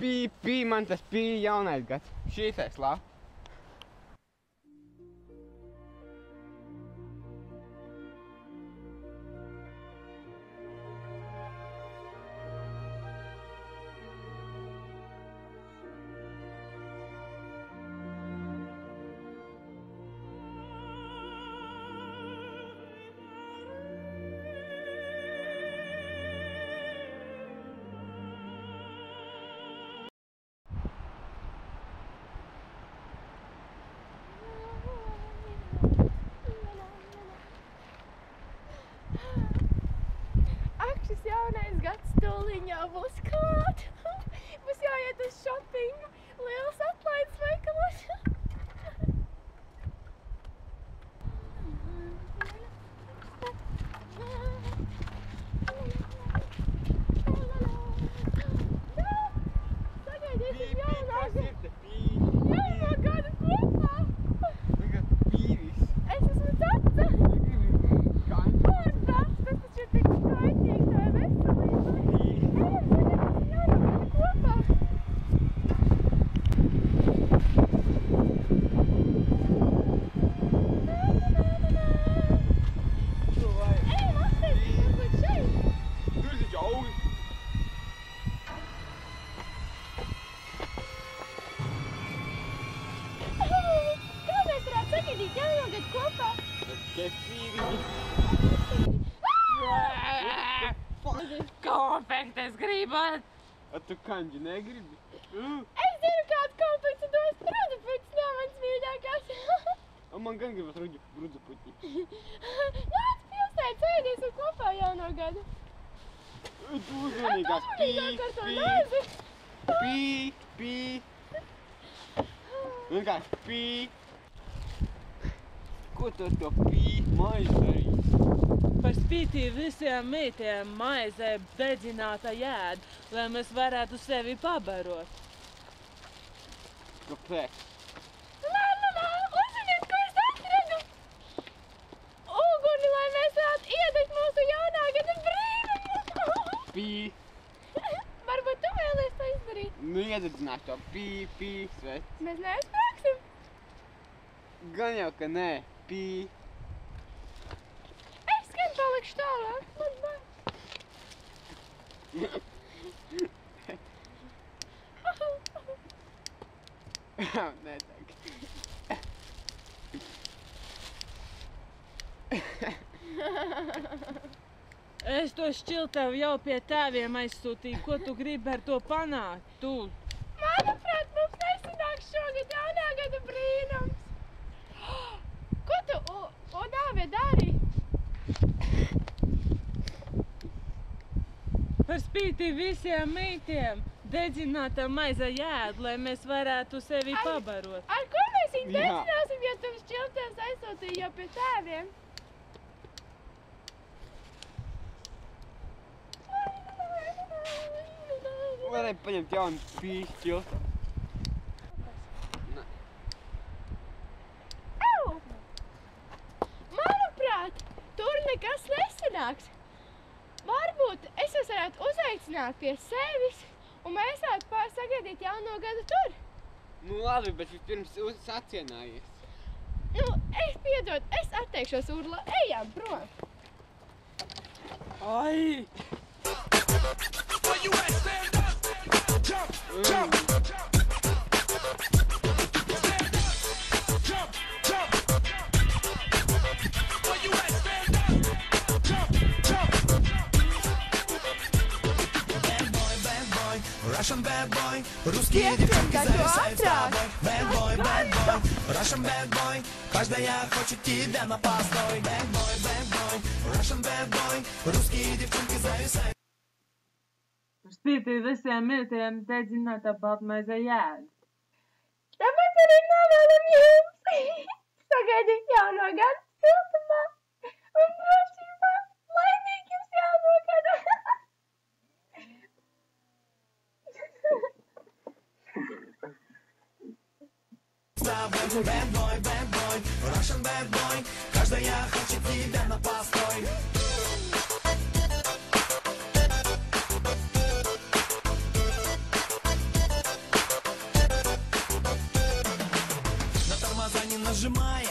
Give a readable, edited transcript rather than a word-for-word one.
Pī, man tas pī jaunais gads. Šīs es labi. Šis jaunais gads tūliņā būs klāt. Būs jāiet uz šopingu. Lielas atlaides veikalos. Sagaidīsim jaunā gada kopā. Es esmu tata. Konfektes gribat? A tu kanģi negribi? Es zinu, kāds konfekts dos rudupuķis nav mans mīļākās. A man gan gribas rudupuķi. Nāc pilsēt, sēdīsim kopā jauno gadu. Tu uzmanīgās. Pī. Vienkārši pī. Ko tu ar to pī maizi darīsi? Par spītī visiem mītiem maizē dedzināta jēd, lai mēs varētu sevi pabarot. Kāpēc? Uzziniet, ko es atradu! Uguni, lai mēs varētu iedegt mūsu jaunā gada brīnumu! Pī. Varbūt tu vēlies to izdarīt? Nu, iededzināt to pī, svets. Mēs neaizsprāksim? Gan jau, ka nē, pī. Palikšu tālāk, man bail. Netāk. Es to šķiltavu jau pie tēviem aizsūtīju. Ko tu gribi ar to panākt? Tu? Manuprāt, mums nesanāks šogad jaunā gada brīnums. Ko tu, Dāvie, dari? Par spīti visiem mītiem dedzināta maize jēd, lai mēs varētu sevi pabarot. Ar ko mēs viņu dedzināsim, ja tu šķiltēs aizsūtīji jau pie tēviem? Varēja paņemt jaunu pīšu šķiltavu. Manuprāt, tur nekas nesanāks. Varbūt es jūs varētu uzaicināt pie sevis, un mēs varētu sagaidīt jauno gadu tur. Nu labi, bet vispirms sacienājies. Nu, es piedod, es atteikšos, Urla, ejam prom. Ai! Russian bad boy, русские девчонки зависают с тобой. Bad boy, Russian bad boy, каждая хочет тебя на постой. Bad boy, Russian bad boy, русские девчонки зависают. Par spītī visiem mītiem dedzināta baltmaize jēd. Tāpēc arī novēlam jums sagaidīt jauno gadu siltumā un drošībā. Laimīgi jums jauno gadu! Bad boy, Russian bad boy, каждая хочет тебя на постой. нажимая